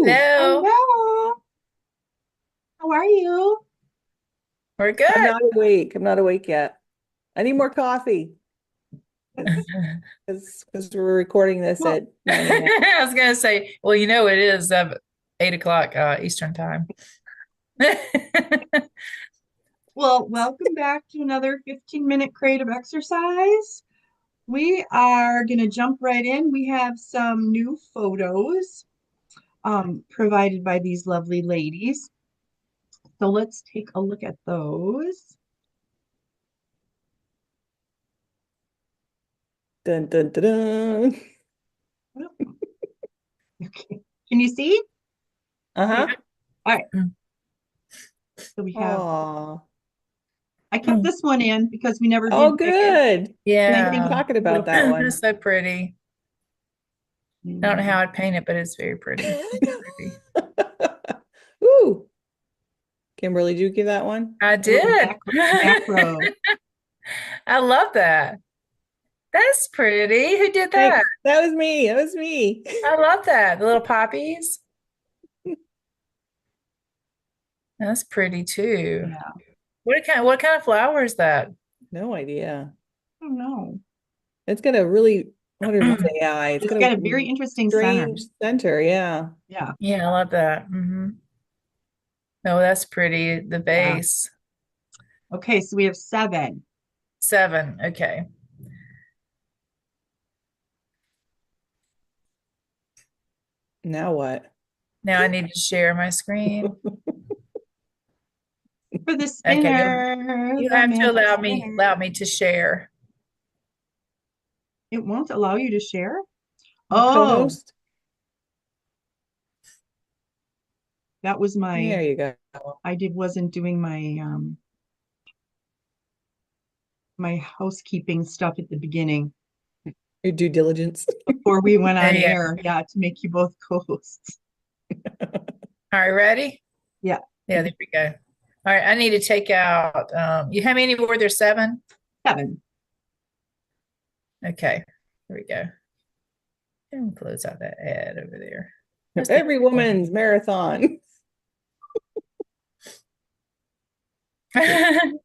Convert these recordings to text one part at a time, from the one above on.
Ooh, No, Hello. How are you? we're I'm good. not awake. I'm not awake yet. I need more coffee because we're recording this Well, at 9 a.m. I was gonna say, well, it is 8 o'clock Eastern time. welcome back to another 15-minute creative exercise. We are going to jump right in. We have some new photos provided by these lovely ladies. So let's take a look at those. Dun, dun, dun, dun. Okay. Can you see? Yeah. Uh-huh. All right. So we have, Oh, I kept this one in because we never oh, did pick it. good. And I We've been think Yeah, it's talking a little, about that one. that's so pretty. I don't know how mm, I'd paint it, but it's very pretty. Very pretty. Ooh, Kimberly, did you give that one? I a little did. macro. I love that. That's pretty. Who did that? Thanks. That was me. That was me. I love that. The little poppies. That's pretty too. Yeah. What kind of flower is that? No idea. I don't know. It's got a really, what is AI? It's It's got a got a very interesting center. strange center. Yeah. Yeah. Yeah, I love that. Oh, that's pretty. The Yeah. vase. Okay, so we have seven. 7. Okay. Now what? Now I need to share my screen. For the Okay, spinner, you the have to magic allow spinner. me to share. It won't allow you to share? The Oh, co-host? that was There my you go. wasn't doing my housekeeping stuff at the beginning Your due diligence. before we went on Yeah. air. Yeah, to make you both co-hosts. All right, ready? Yeah, Yeah, there we go. All right, I need to take out you how many were there? 7? seven. Okay. Here we go. And close out that ad over there. Where's the Every woman's marathon.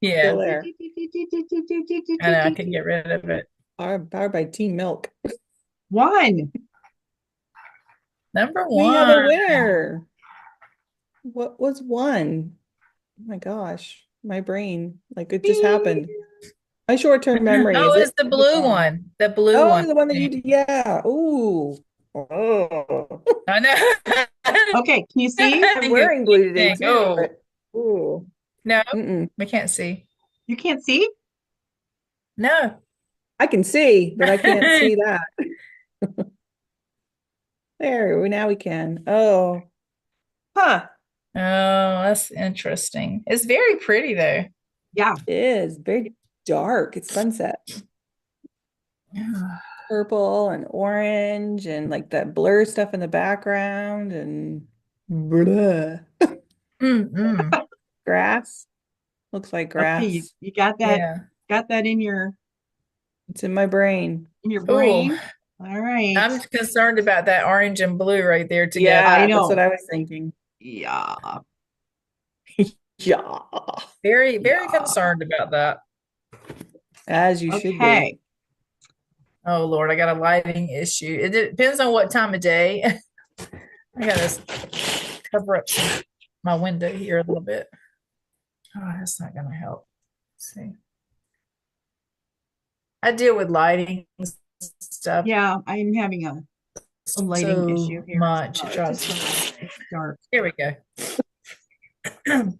Yeah, Still there. I know I can get rid of it. Powered by Team Milk. One. Number We have a 1. winner. What was one? Oh my gosh. My brain. Like it just happened. My short-term memory Oh, is it's the it blue gone? one. The blue Oh, one. the one that you did. Yeah. Ooh. Oh. I know. Okay, can you see? I'm You wearing blue today think, too, oh, but ooh. no, Mm-mm. we can't see. You can't see? No. I can see, but I can't see that. There, now we can. Oh, huh. Oh, that's interesting. It's very pretty though. Yeah. It is very dark. It's sunset. Purple and orange and like that blur stuff in the background and blah. Mm-mm. Grass. Looks like Okay, you, grass. you Yeah. got that It's in my brain. in your Oh, brain. All right. I'm concerned about that orange and blue right there together. I Yeah, that's what know. I was thinking. Yeah. Yeah, Very, very Yeah. concerned about that. as you should be. Okay. Oh Lord, I got a lighting issue. It depends on what time of day. I gotta cover up my window here a little bit. Oh, that's not gonna help. Let's see. I deal with lighting stuff Yeah, I'm having a lighting issue so here as much. well. It It's just drives. so dark. Here we go. I'm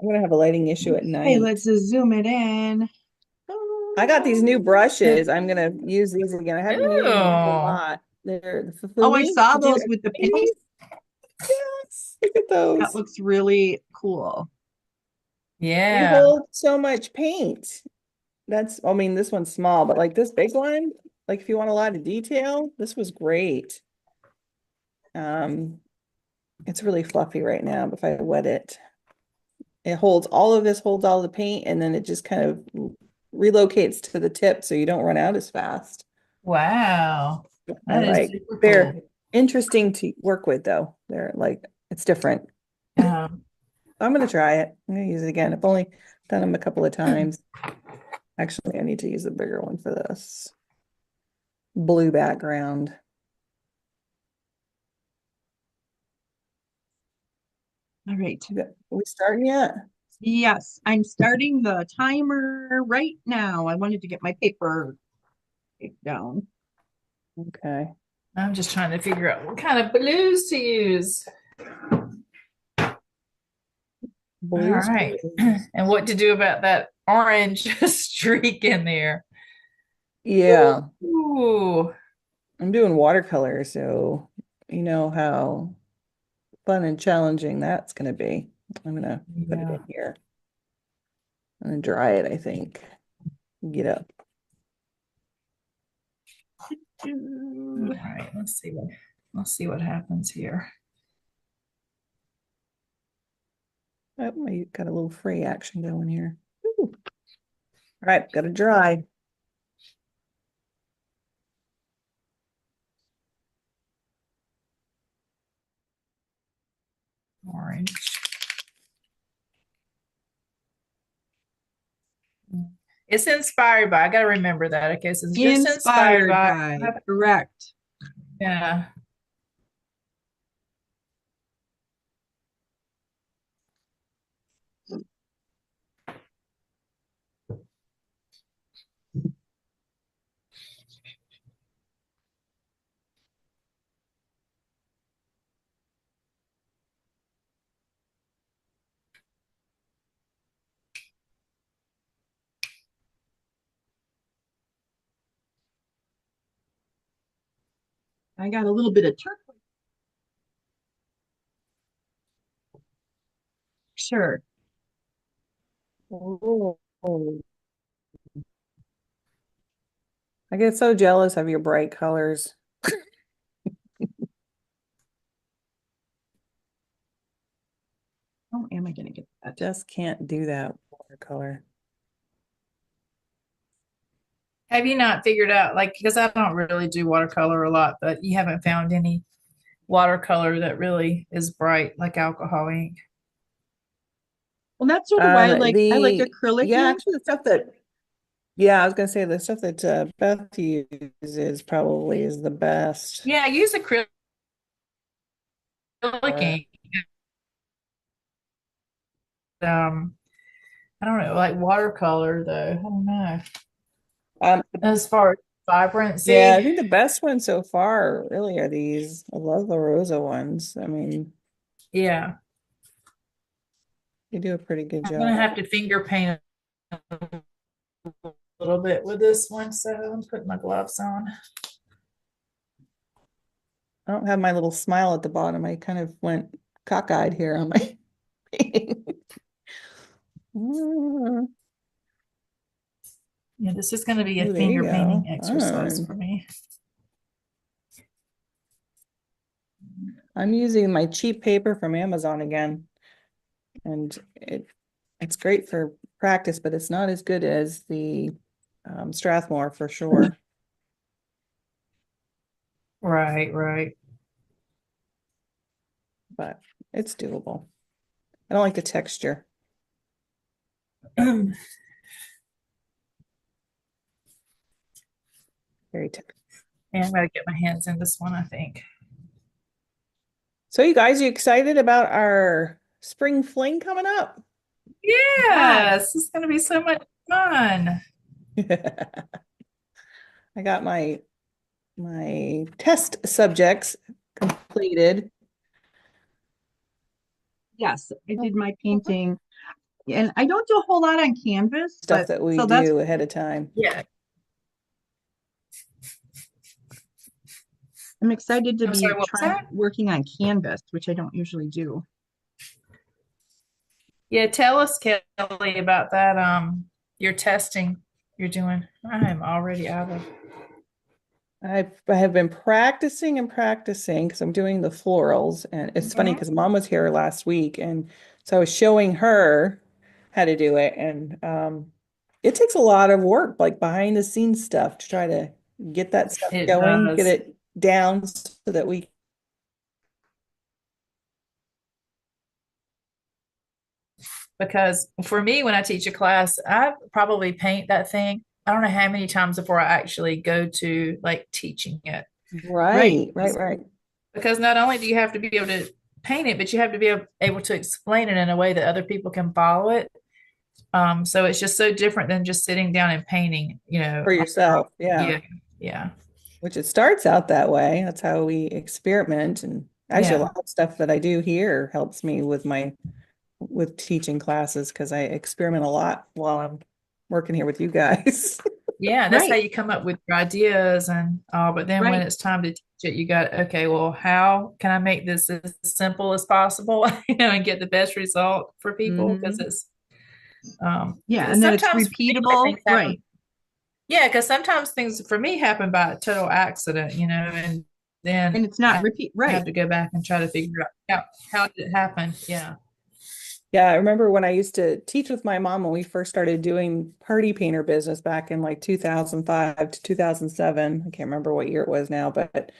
gonna have a lighting issue at Hey, let's night. just zoom it in. I got these new brushes. I'm gonna use these again. I haven't been using them a whole Oh, lot. They're the Oh, I Fufumi. saw Did you those have with the you seen paint. these? Yes, look at That those. looks really cool. They yeah. hold so much paint. I mean, this one's small, but like this big one, like if you want a lot of detail, this was great. Um, it's really fluffy right now, but if I wet it, it holds all of this, holds all the paint, and then it just kind of relocates to the tip so you don't run out as fast. Wow. I That is like super there. cool. interesting to work with though. They're like, it's different. Um, I'm gonna try it. I'm gonna use it again. I've only done them a couple of times. Actually, I need to use a bigger one for this. Blue background. All right. Are we starting yet? Yes, I'm starting the timer right now. I wanted to get my paper down. Okay. I'm just trying to figure out what kind of blues to use. All Blues, right. blues. And what to do about that orange streak in there. Yeah, Ooh. I'm doing watercolor, so you know how fun and challenging that's gonna be. I'm gonna put it Yeah. in here. I'm gonna dry it, I think. Get up. All right. Let's see what happens here. Oh, I got a little fray action going here. Ooh. All right, gotta dry. Orange. It's inspired by, I got to remember that. Okay. So it's just inspired Inspired by, by, correct. yeah. I got a little bit of turquoise. Sure. Oh, I get so jealous of your bright colors. How am I going to get that? Just can't do that watercolor. Have you not figured out, like, because I don't really do watercolor a lot, but you haven't found any watercolor that really is bright, like alcohol ink? Well, that's sort of why I like The acrylic yeah, ink. actually the stuff that yeah, I was gonna say the stuff that Beth uses probably is the best. Yeah, I use acrylic ink. Um, I don't know, like watercolor though. I don't know. Um, As far as yeah, I vibrancy, think the best ones so far really are these. I love the Rosa ones. I mean, yeah. they do a pretty good I'm gonna job. have to finger paint a little bit with this one, so I'm putting my gloves on. I don't have my little smile at the bottom. I kind of went cockeyed here on my painting. Ooh, Yeah, this is gonna be a there you finger painting go. exercise for me. I'm using my cheap paper from Amazon again, and it's great for practice, but it's not as good as the Strathmore for sure. Right, right. But it's doable. I don't like the texture. And Very te I'm gonna get my hands in this one, I think. So you guys, you excited about our spring fling coming up? Yes, it's gonna be so much fun. I got my test subjects completed. Yes, I did my painting. And I don't do a whole lot on canvas, Stuff but that we so that's do ahead of time. Yeah. I'm excited to I'm be sorry, what was trying that? working on canvas, which I don't usually do. Yeah, tell us, Kelly, about that. Your testing you're doing. I am already out of. I have been practicing and practicing because I'm doing the florals, and it's funny because Mom was here last week, and so I was showing her how to do it, and it takes a lot of work, like behind the scenes stuff, to try to get that stuff It going, get does. it down so that we because for me, when I teach a class, I probably paint that thing. I don't know how many times before I actually go to like teaching it. Right. Right. Because not only do you have to be able to paint it, but you have to be able to explain it in a way that other people can follow it. So it's just so different than just sitting down and painting, For yourself. Yeah. yeah, yeah, Which it starts out that way. That's how we experiment. And actually, a yeah, lot of stuff that I do here helps me with with teaching classes because I experiment a lot while I'm working here with you guys. yeah. That's how Right. you come up with your ideas and but then when Right. it's time to teach it, you got, okay, well, how can I make this as simple as possible, and get the best result for people? Because Hmm. Yeah. 'cause And that it's sometimes for me, like, repeatable. things happen. Right. Yeah, because sometimes things for me happen by total accident, and then And it's not I repeat. have Right. to go back and try to figure out how did it happen. Yeah. Yeah, I remember when I used to teach with my mom when we first started doing party painter business back in like 2005 to 2007. I can't remember what year it was now, but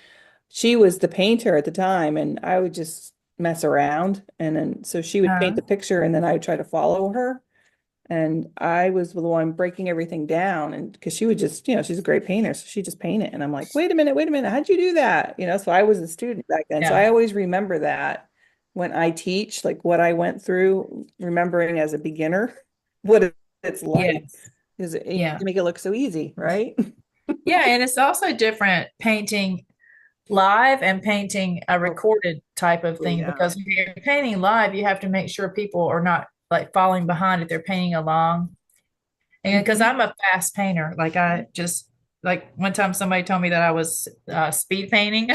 she was the painter at the time and I would just mess around. And then so she would paint Uh, the picture and then I would try to follow her. And I was the one breaking everything down. And because she would just, she's a great painter. So she just paint it. And I'm like, wait a minute, how'd you do that? So I was a student back then. So yeah. I always remember that when I teach, like what I went through, remembering as a beginner what it's like. Yes. Because you Yeah. make it look so easy, right? Yeah. And it's also different painting live and painting a Oh, recorded type of thing, yeah. because if you're painting live, you have to make sure people are not like falling behind if they're painting along. And because Mhm. I'm a fast painter, like I just like one time somebody told me that I was speed painting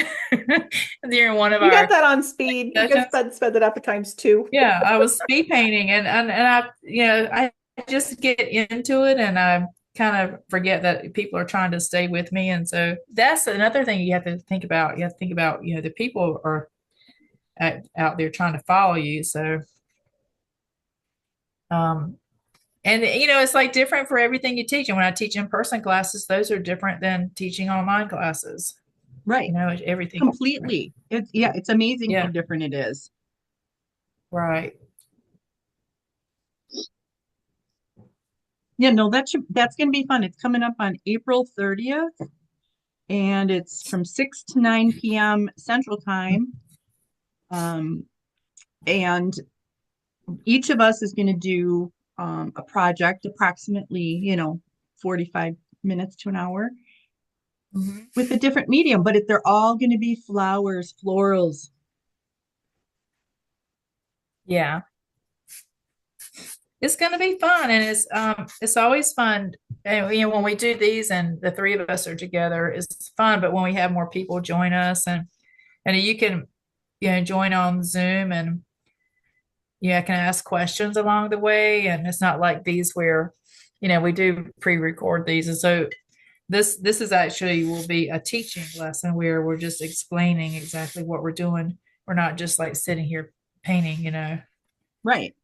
during one of You got our that on speed. You can sessions. sped it up at times two. Yeah, I was speed painting, and I just get into it, and I kind of forget that people are trying to stay with me, and so that's another thing you have to think about. You have to think about, the people are out there trying to follow you. So, um, and it's like different for everything you teach. And when I teach in-person classes, those are different than teaching online classes. Right. Everything is different. Completely. It's amazing how Yeah, different it is. right. Yeah, no, that's gonna be fun. It's coming up on April 30th and it's from 6 to 9 p.m. Central Time. Um, and each of us is gonna do a project approximately, 45 minutes to an hour Mhm. with a different medium, but they're all gonna be flowers, florals. Yeah. It's going to be fun, and it's always fun. And when we do these and the three of us are together, it's fun. But when we have more people join us, and you can join on Zoom, and can ask questions along the way, and it's not like these where we do pre-record these, and so this is actually will be a teaching lesson where we're just explaining exactly what we're doing. We're not just like sitting here painting. Right.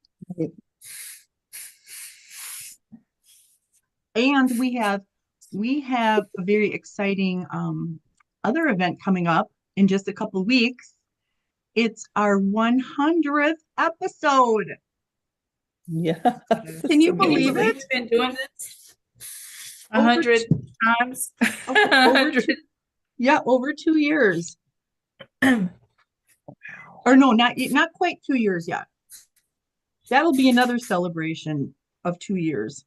And we have a very exciting other event coming up in just a couple of weeks. It's our 100th episode. Yeah. Can That's you Can you believe amazing. believe it? we've been doing this a Over hundred t- times? A over hundred. two, yeah, over 2 years. Or no, not quite 2 years yet. That'll be another celebration of 2 years.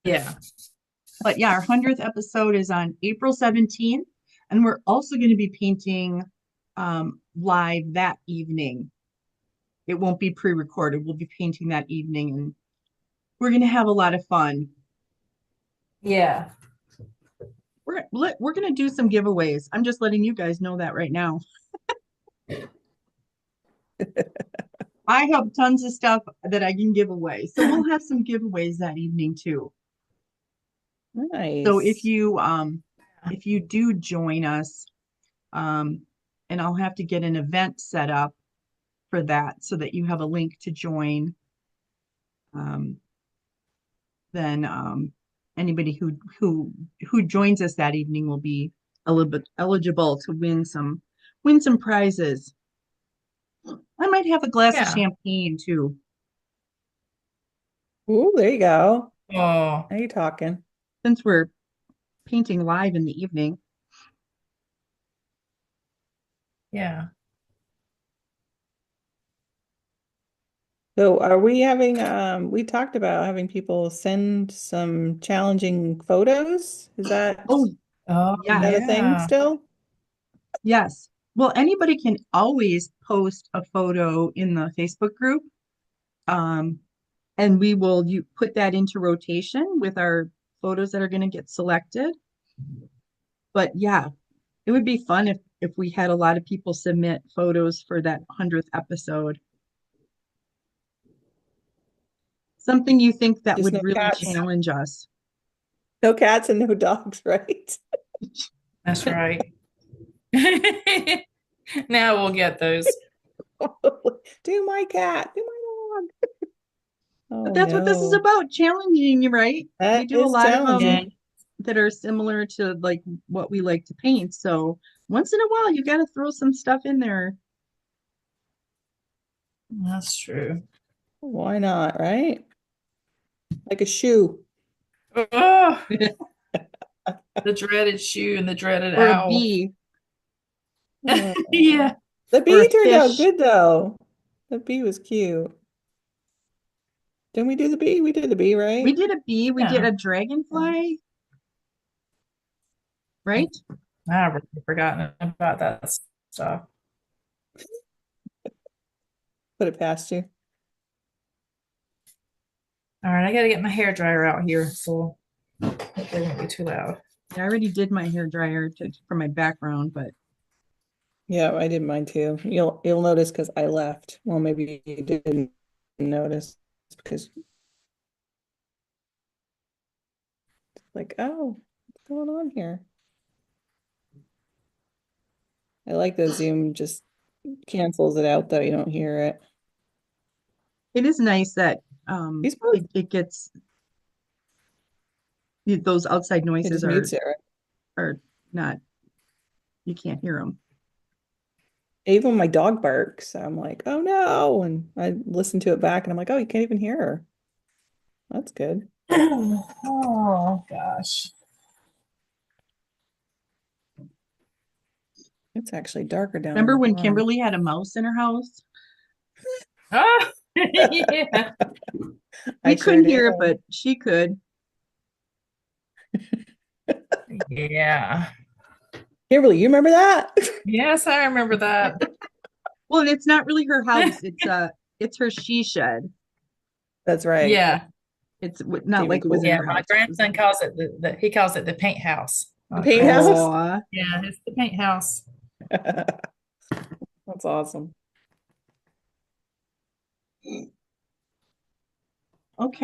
Yeah. But yeah, our 100th episode is on April 17th, and we're also going to be painting live that evening. It won't be pre-recorded. We'll be painting that evening, and we're going to have a lot of fun. Yeah. We're going to do some giveaways. I'm just letting you guys know that right now. I have tons of stuff that I can give away. So we'll have some giveaways that evening too. So if Nice. you do join us, um, and I'll have to get an event set up for that so that you have a link to join. Um, then anybody who joins us that evening will be a little bit eligible to win some prizes. I might have a glass of Yeah. champagne too. Ooh, there you go. Oh, Now you're talking. Since we're painting live in the evening. yeah. So are we having, we talked about having people send some challenging photos? Is Oh, Oh, that a yes, thing yeah. still? yes. Well, anybody can always post a photo in the Facebook group. Um, and we will you put that into rotation with our photos that are going to get selected. But yeah, it would be fun if we had a lot of people submit photos for that 100th episode. Something you think that Just no would really cats. challenge us. No cats and no dogs, right? That's right. Now we'll get those. Do my cat, do my dog. But Oh that's what this is no, about, challenging you, right? We that do a is lot of Yeah. challenging. them that are similar to like what we like to paint. So once in a while, you got to throw some stuff in there. That's true. Why not, right? Like a shoe. Oh, the dreaded shoe and the dreaded Or a owl. bee, Oh, Yeah. the or a bee turned out fish. good though. The bee was cute. Didn't we do the bee? We did the bee, We right? did a bee, we did Yeah. a dragonfly, right? I've really forgotten about that stuff. Put it past you. All right, I gotta get my hair dryer out here, so hopefully it won't be too loud. I already did my hair dryer for my background, but Yeah, I did mine too. You'll notice because I left. Well, maybe you didn't notice because like, oh, what's going on here? I like the Zoom just cancels it out though. You don't hear it. it is nice that He's probably it gets those outside it noises just mutes it, right? are not, you can't hear them. Even my dog barks. I'm like, oh no. And I listen to it back and I'm like, oh, you can't even hear her. That's good. Oh gosh. It's actually darker down in Remember the when bottom. Kimberly had a mouse in her house? Oh, yeah. I We sure couldn't hear it, do. but she could. Yeah. Kimberly, you remember that? Yes, I remember that. Well, and it's not really her house. It's her she shed. That's right. Yeah. It's not Jamie like it was Cool. in Yeah. her My house. It was grandson calls it he calls it the paint house. The My paint grandson. house. oh, Yeah, it's the paint house. That's awesome. okay.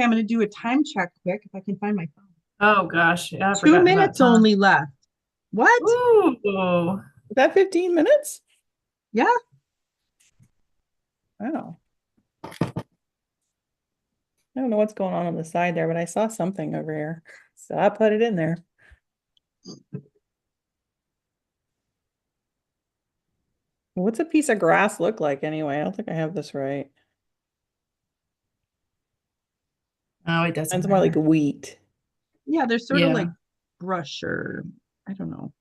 I'm gonna do a time check quick if I can find my phone. Oh gosh, yeah, I've Two forgotten about minutes time. only left. What? Ooh. Is that 15 minutes? Yeah. Wow. I don't know what's going on the side there, but I saw something over here. So I put it in there. What's a piece of grass look like anyway? I don't think I have this right. Oh, it doesn't Mine's more like matter. wheat. Yeah. They're sort of like Yeah. brush or I don't know.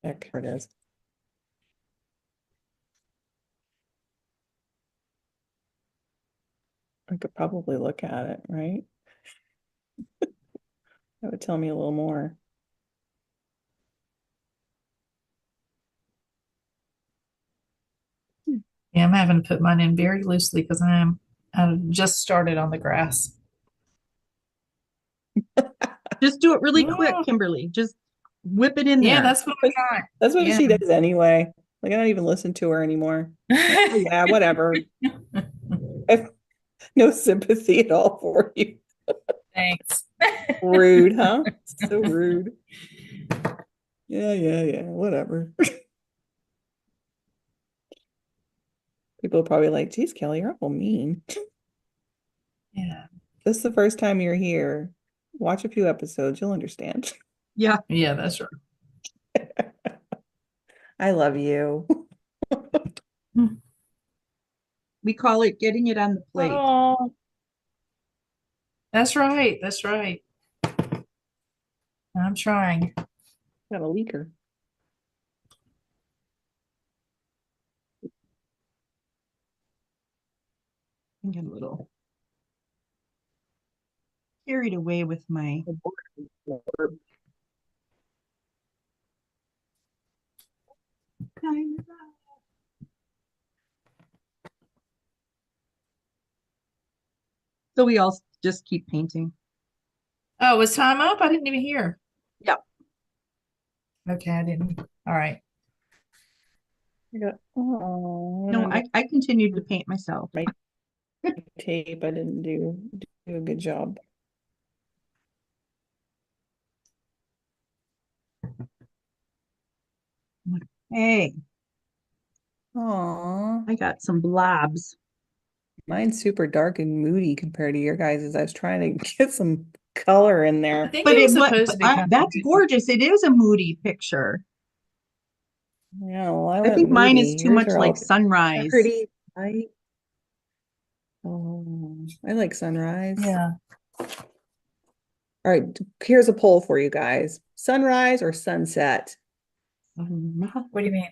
Heck, here it is. I could probably look at it, right? That would tell me a little more. Yeah, I'm having to put mine in very loosely because I've just started on the grass. Just do it really quick, Oh, Kimberly. Just whip it in yeah, there. that's what I got. That's what Yeah. she does anyway. Like I don't even listen to her anymore. Like, oh yeah, whatever. I have no sympathy at all for you. Thanks. Rude, huh? So rude. Yeah, whatever. People are probably like, geez, Kelly, you're awful mean. Yeah. This is the first time you're here. Watch a few episodes, you'll understand. Yeah, Yeah, that's right. I love you. we call it getting it on the plate. Oh, that's right. That's right. I'm trying. Got a leaker. I get a little carried away with my. So we all just keep painting. Oh, was time up? I didn't even hear. Yep. Okay, I didn't. All right. I got, oh, No, I continued to paint myself. my tape. I didn't do a good job. Hey, Aw, I got some blobs. mine's super dark and moody compared to your guys's. I was trying to get some color in I there. think But it was it supposed to be kind of that's moody. gorgeous. It is a moody picture. Yeah, well, I I went think mine is moody. too Yours much are like all sunrise. pretty light. Oh, I like sunrise. Yeah. All right, here's a poll for you guys. Sunrise or sunset? What do you mean?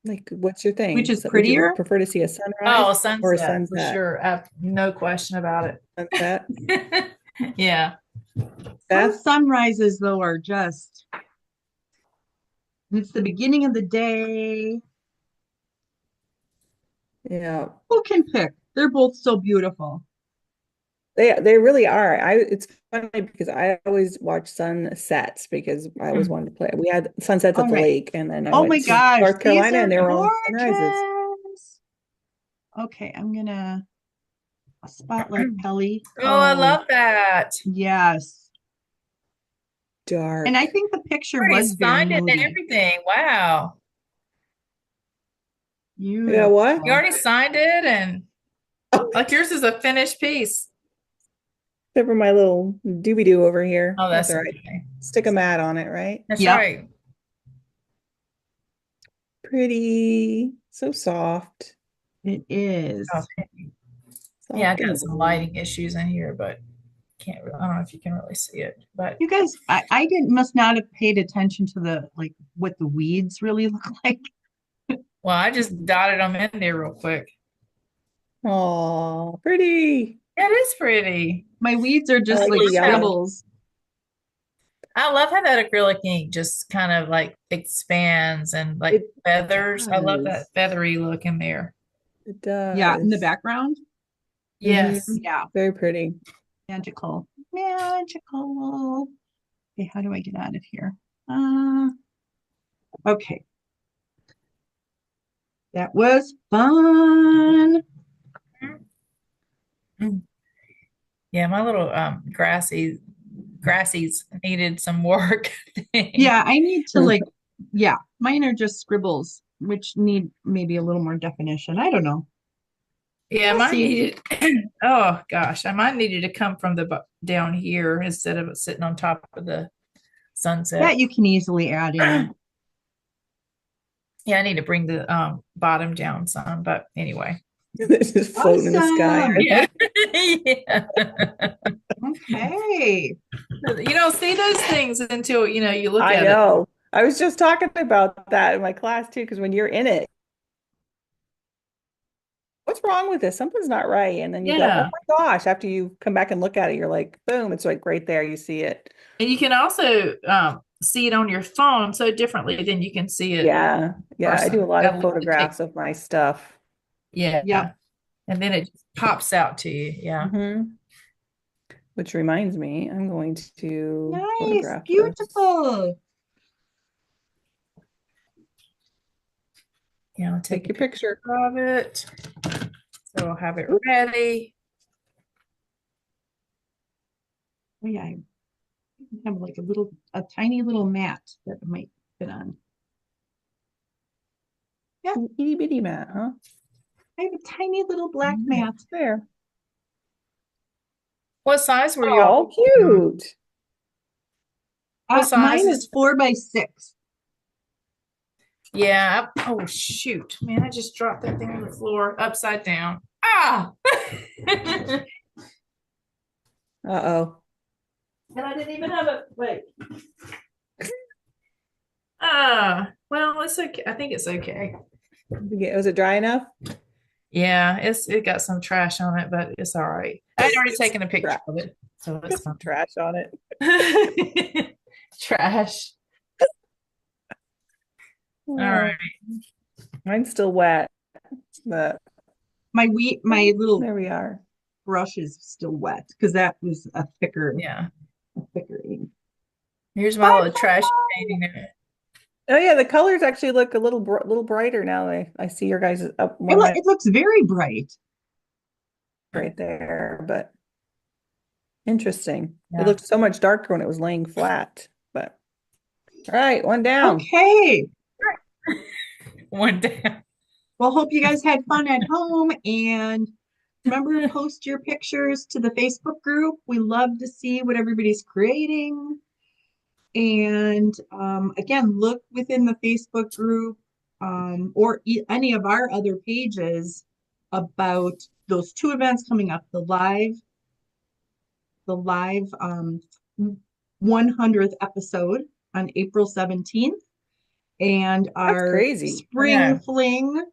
Like, what's your thing? Which is Would you prettier? prefer to see a Oh, sunrise or a sunset for sunset? sure. I have no question about it. Sunset. Yeah. Some Beth? sunrises though are just it's the beginning of the day. Yeah, Who can pick? They're both so beautiful. they really are. It's funny because I always watch sunsets because I always wanted to play. We had sunsets at All the right. lake, and then I Oh went my to gosh, North these Carolina, are and they were all sunrises. gorgeous. Okay, I'm gonna spotlight Kelly. Oh, I love that. Yes. Dark. And I think the picture Already was very signed it and moody. everything. Wow. Yeah, what? You already signed it and like yours is a finished piece. Except for my little doobie-doo over here. Oh, that's all right. okay. Stick a mat on it, right? That's Yep. right. Pretty. So soft. It is. Okay. Soft Yeah, I and got some warm. lighting issues in here, but can't really, I don't know if you can really see it, but You guys, I didn't must not have paid attention to the like what the weeds really look like. well, I just dotted them in there real quick. Oh, pretty. It is pretty. My weeds are just like like the yellow. scribbles. I love how that acrylic ink just kind of like expands and like It feathers. I love that does. feathery look in there. It does. Yeah, in the background. Yes. Yeah, Very pretty. magical. Magical. Okay, how do I get out of here? Okay. That was fun. Mm. Yeah, my little grassies needed some work. I think. Yeah, I need to like, yeah, mine are just scribbles, which need maybe a little more definition. I don't know. Yeah, We'll mine see. needed, oh gosh, I mine needed to come from down here instead of it sitting on top of the sunset. That you can easily add in. Yeah, I need to bring the bottom down some, but anyway. It's just floating in the sky. Awesome. Yeah. Yeah. Okay. You don't see those things until you look I at know. I was just talking about that in my class too, because when you're in it, what's wrong with this? Something's not right. And then it. you go, oh Yeah. my gosh, after you come back and look at it, you're like, boom, it's like right there. You see it. And you can also see it on your phone so differently than you can see it. Yeah. Yeah. I do a lot Gotta of look at the photographs of my stuff. Yeah. Yep. And then it just pops out to you. Yeah. Mhm. Which reminds me, I'm going to Nice. photograph this. Beautiful. Yeah, I'll Take take your a picture. picture of it. So I'll have it ready. Oh, yeah, I have like a tiny little mat that I might fit on. An itty bitty mat, huh? I have a tiny little black mat. There. What size were you all? Oh, cute. What size Mine is? is 4x6. Yeah. Oh shoot, man! I just dropped that thing on the floor upside down. Ah! Uh-oh. And I didn't even have it. Wait. Ah, well, it's okay. I think it's okay. Was it dry enough? Yeah, it got some trash on it, but it's all right. I had already taken a picture Trash. of it, so Put it's some fine. trash on it. Trash. All Oh, right. mine's still wet, but My little there we are. brush is still wet because that was Yeah. a thicker ink. Here's my Bye, little trash painting there. Oh yeah, the colors actually look a little brighter now. I see your guys' up It, one it looks very bright. right there, but interesting. It Yeah. looked so much darker when it was laying flat. But all right, one down. Okay. One down. Well, hope you guys had fun at home and remember post your pictures to the Facebook group. We love to see what everybody's creating. And again, look within the Facebook group or any of our other pages about those two events coming up, the live 100th episode on April 17th and That's our crazy. spring fling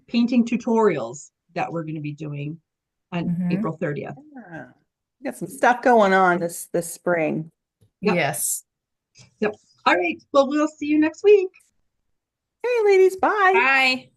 painting tutorials that we're going to be doing on April 30th. Yeah. We got some stuff going on this spring. Yep. Yes. Yep. All right. Well, we'll see you next week. Hey, ladies, bye. Bye.